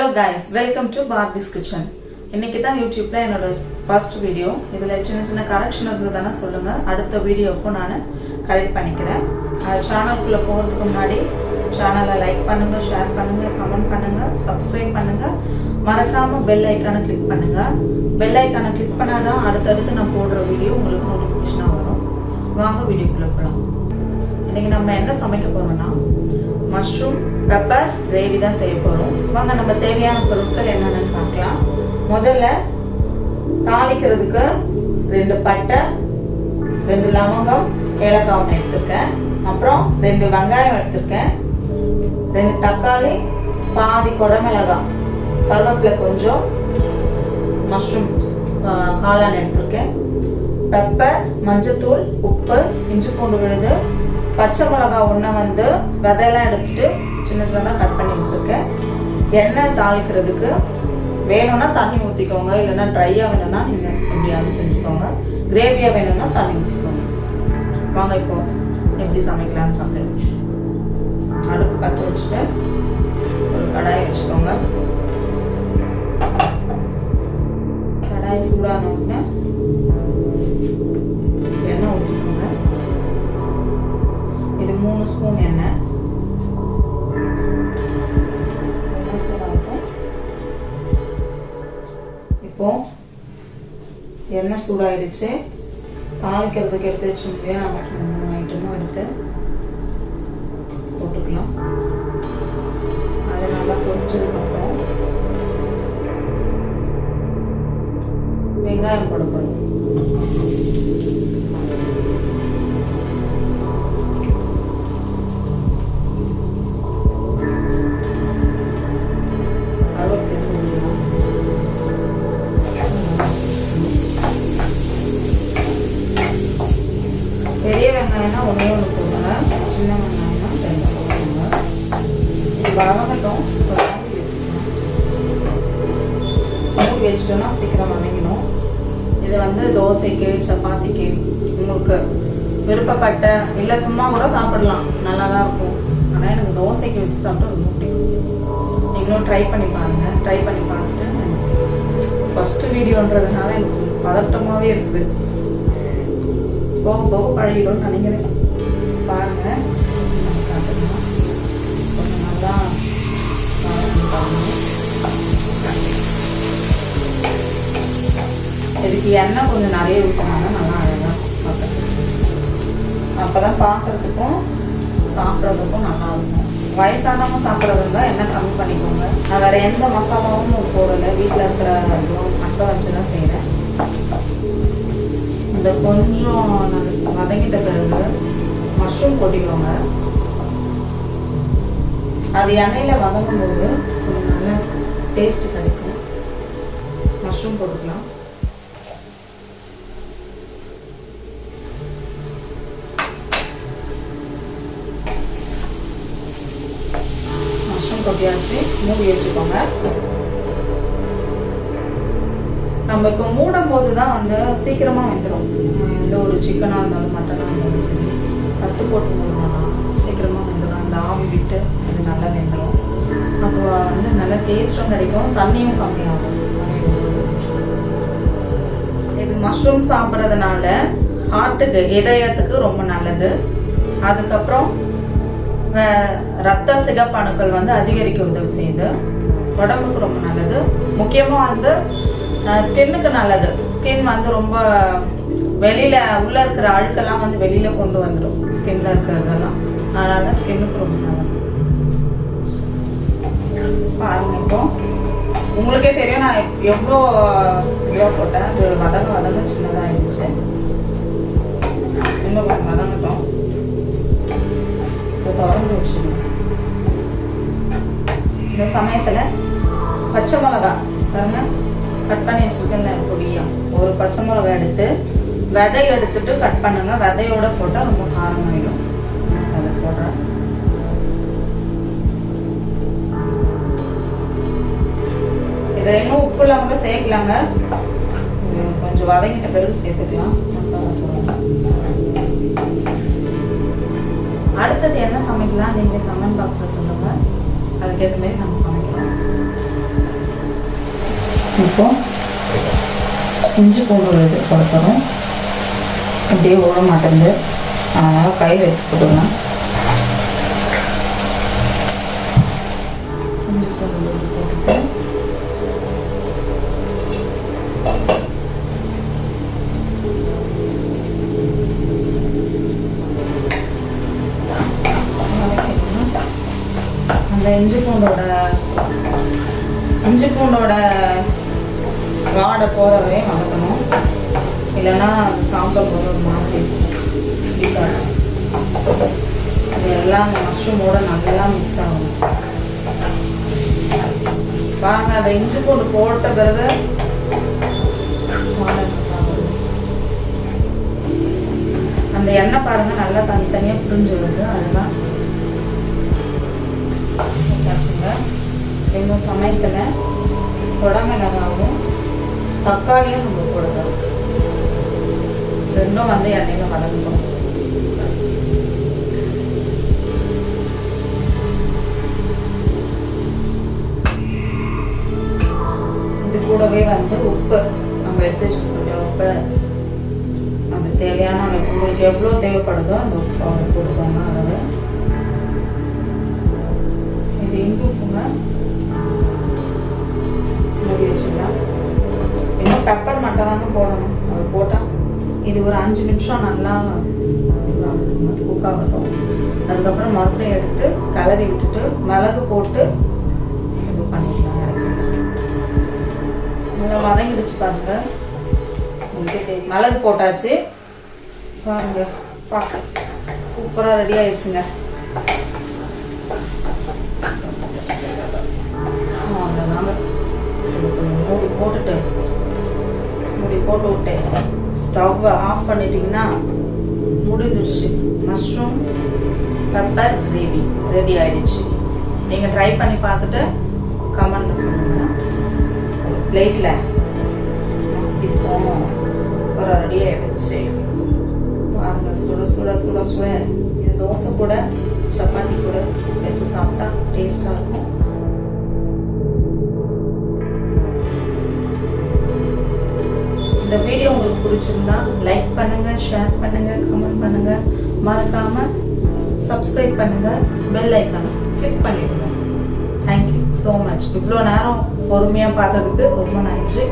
Hello guys, welcome to BHARATHI'S KITCHEN. இன்னைக்கு தான் YouTubeல என்னோட first video. இதுல சின்ன கரெக்ஷன் இருந்ததுனா சொல்லுங்க. அடுத்த வீடியோக்கு நான் கரெக்ட் பண்ணிக்கிறேன். சேனலுக்குள்ள போறதுக்கு முன்னாடி சேனலை லைக் பண்ணுங்க, ஷேர் பண்ணுங்க, கமெண்ட் பண்ணுங்க, Subscribe பண்ணுங்க. மறக்காம பெல் ஐகானை கிளிக் பண்ணுங்க. பெல் ஐகானை கிளிக் பண்ணாதான் அடுத்தடுத்து நான் போடுற வீடியோ உங்களுக்கு நோட்டிஃபிகேஷனா வரும். வாங்க வீடியோக்குள்ள போலாம். இன்னைக்கு நம்ம என்ன சமைக்க போறோம்னா மஷ்ரூம் பெப்பர் கிரேவி தான் செய்ய போறோம். வாங்க நம்ம தேவையான பொருட்கள் என்னென்னு பார்க்கலாம். முதல்ல தாளிக்கிறதுக்கு 2 பட்டை, 2 லவங்கம், ஏலக்காய் எடுத்துருக்கேன். அப்புறம் 2 வெங்காயம் எடுத்துருக்கேன், 2 தக்காளி, பாதி குடமிளகாய், கருவேப்பிலை கொஞ்சம், மஷ்ரூம் காளான் எடுத்துருக்கேன், பெப்பர், மஞ்சத்தூள், உப்பு, இஞ்சி பூண்டு விழுது, பச்சை மிளகாய் ஒன்று வந்து விதையெல்லாம் எடுத்துட்டு சின்ன சின்னதாக கட் பண்ணி வச்சுருக்கேன். எண்ணெய் தாளிக்கிறதுக்கு வேணும்னா தண்ணி ஊற்றிக்கோங்க, இல்லைன்னா ட்ரையாக வேணும்னா நீங்கள் எப்படியாவது செஞ்சுக்கோங்க. கிரேவியாக வேணும்னா தண்ணி ஊற்றிக்கோங்க. வாங்க இப்போ எப்படி சமைக்கலான்னு பார்க்குறேன். அடுப்பு பற்ற வச்சுட்டு ஒரு கடாயை வச்சுக்கோங்க. கடாய் சூடான உடனே எண்ணெய் ஊற்றிக்கோங்க. இது 3 ஸ்பூன் எண்ணெய். இப்போ எண்ணெய் சூடாயிடுச்சு. தாளிக்கிறதுக்கு எடுத்து வச்சு முடியா 3 ஐட்டமும் எடுத்து போட்டுக்கலாம். அது நல்லா பொரிச்சதுக்கப்புறம் வெங்காயம் போடப்படும். பெரிய வெங்காயம்னா 1 போடுங்க, சின்ன வெங்காயம்னா 2 போடுங்க. இது வதங்கட்டும். மூடி வச்சுட்டோம்னா சீக்கிரம் வதங்கிடும். இது வந்து தோசைக்கு, சப்பாத்திக்கு உங்களுக்கு விருப்பப்பட்ட இல்லை சும்மா கூட சாப்பிடலாம், நல்லா தான் இருக்கும். ஆனால் எனக்கு தோசைக்கு வச்சு சாப்பிட்டா ரொம்ப பிடிக்கும். நீங்களும் ட்ரை பண்ணி பாருங்கள். ட்ரை பண்ணி பார்த்துட்டு ஃபஸ்ட்டு வீடியோன்றதுனால எனக்கு பதட்டமாகவே இருக்குது. போக போக பழகிடும்னு நினைக்கிறேன். பாருங்கள், காட்டுறோம் கொஞ்சம் நல்லா இதுக்கு எண்ணெய் கொஞ்சம் நிறைய ஊற்றினாங்க, நல்லா அழகாக சாப்பிட்றது. அப்போ தான் பார்க்குறதுக்கும் சாப்பிட்றதுக்கும் நல்லா இருக்கும். வயசானவங்க சாப்பிட்றது இருந்தால் எண்ணெய் கம்மி பண்ணிக்கோங்க. நான் வேறு எந்த மசாலாவும் போடலை, வீட்டில் இருக்கிற மட்டை வச்சு தான் செய்கிறேன். இந்த கொஞ்சம் வதங்கிட்ட பிறகு மஷ்ரூம் போட்டிக்கோங்க. அது எண்ணெயில் வதங்கும் போது கொஞ்சம் நல்ல டேஸ்ட் கிடைக்கும். மஷ்ரூம் போட்டுக்கலாம். மஷ்ரூம் கொட்டியாச்சு, மூடி வச்சுக்கோங்க. நம்ம இப்போ மூடும் போது தான் வந்து சீக்கிரமாக வெந்துடும். எந்த ஒரு சிக்கனாக இருந்தாலும் மட்டனாக இருந்தாலும் சரி, தட்டு போட்டு மூடணும்னா சீக்கிரமாக வெந்துடும். அந்த ஆவி விட்டு அது நல்லா வெந்துடும். அப்போ வந்து நல்ல டேஸ்ட்டும் கிடைக்கும், தண்ணியும் கம்மியாகும். இது மஷ்ரூம் சாப்பிட்றதுனால ஹார்ட்டுக்கு, இதயத்துக்கு ரொம்ப நல்லது. அதுக்கப்புறம் ரத்த சிகப்பணுக்கள் வந்து அதிகரிக்க உதவி செய்யுது. உடம்புக்கு ரொம்ப நல்லது. முக்கியமாக வந்து ஸ்கின்னுக்கு நல்லது. ஸ்கின் வந்து ரொம்ப வெளியில் உள்ள இருக்கிற அழுக்கெல்லாம் வந்து வெளியில் கொண்டு வந்துடும், ஸ்கின்ல இருக்கிறதெல்லாம். அதனால ஸ்கின்னுக்கு ரொம்ப நல்லது. பாருங்க, இப்போ உங்களுக்கே தெரியும் நான் எவ்வளோ இதுவாக போட்டேன். அது வதங்க சின்னதாக ஆயிடுச்சு. இன்னும் வதங்கட்டும். இப்போ திறந்து வச்சுக்கணும். இந்த சமயத்தில் பச்சை மிளகா பாருங்க, கட் பண்ணி வச்சுருக்கேன் பொடியா. ஒரு பச்சை மிளகா எடுத்து விதை எடுத்துட்டு கட் பண்ணுங்க. விதையோட போட்டால் ரொம்ப காரமாயிடும். அதை போடுறேன். இதை இன்னும் உப்பு இல்லாம கூட சேர்க்கலாங்க. இது கொஞ்சம் வதங்கிட்ட பிறகு சேர்த்துக்கலாம். அடுத்தது என்ன சமைக்கலாம் நீங்கள் கமெண்ட் பாக்ஸில் சொல்லுங்கள். அதுக்கேற்ற மாதிரி நம்ம சமைக்கலாம். இப்போ இஞ்சி பூண்டு விழுது போட போகிறோம். அப்படியே ஓட மாட்டேங்குது, அதனால் கை வைத்து போட்டுக்கலாம். இஞ்சி பூண்டு விழுது போட்டுட்டு அந்த இஞ்சி பூண்டோட வாடை போகிற வரையும் வதக்கணும். இல்லைன்னா அது சாம்பார் போது ஒரு மாதிரி பிடிக்காது. அது எல்லாம் அந்த மஷ்ரூமோட நல்லா மிக்ஸ் ஆகும். பாருங்க, அந்த இஞ்சி பூண்டு போட்ட பிறகு அந்த எண்ணெய் பாருங்க நல்லா தனித்தனியாக புரிஞ்சு வருது. அதுதான் எங்கள் சமயத்தில் குடமிளகாவும் தக்காளியும் நம்ம போடுறோம். ரெண்டும் வந்து எண்ணெயில் வதங்கணும். இது கூடவே வந்து உப்பு நம்ம எடுத்து வச்சுக்கக்கூடிய உப்பு, அது தேவையான அளவு உங்களுக்கு எவ்வளோ தேவைப்படுதோ அந்த உப்பு அவங்க போட்டுக்கோங்க. அளவு இது இங்கு உப்புங்க மூடி வச்சுக்கலாம். இன்னும் பெப்பர் மட்டும் தாங்க போடணும். அது போட்டால் இது ஒரு 5 நிமிஷம் நல்லா குக் ஆகட்டும். அதுக்கப்புறம் மறுபடியும் எடுத்து கலரி விட்டுட்டு மிளகு போட்டு இது பண்ணிக்கலாம். நல்லா வதங்கிடுச்சு பாருங்க. உங்களுக்கு தெரியும், மிளகு போட்டாச்சு பாருங்க. சூப்பராக ரெடி ஆயிடுச்சுங்க. மூடி போட்டு விட்டு ஸ்டவ்வை ஆஃப் பண்ணிட்டீங்கன்னா முடிஞ்சிடுச்சு. மஷ்ரூம் பெப்பர் கிரேவி ரெடி ஆயிடுச்சு. நீங்கள் ட்ரை பண்ணி பார்த்துட்டு கமெண்ட்டில் சொல்லுங்கள். பிளேட்டில் இப்போ சூப்பராக ரெடி ஆகிடுச்சு பாருங்க. சுட சுட சுட சுட இது தோசை கூட சப்பாத்தி கூட வச்சு சாப்பிட்டா டேஸ்டாக இருக்கும். இந்த வீடியோ உங்களுக்கு பிடிச்சிருந்தா லைக் பண்ணுங்க, ஷேர் பண்ணுங்க, கமெண்ட் பண்ணுங்க, மறக்காம சப்ஸ்கிரைப் பண்ணுங்க, பெல் ஐக்கான் கிளிக் பண்ணிடுங்க. Thank you so much. இவ்வளோ நேரம் பொறுமையாக பார்த்ததுக்கு ரொம்ப நன்றி.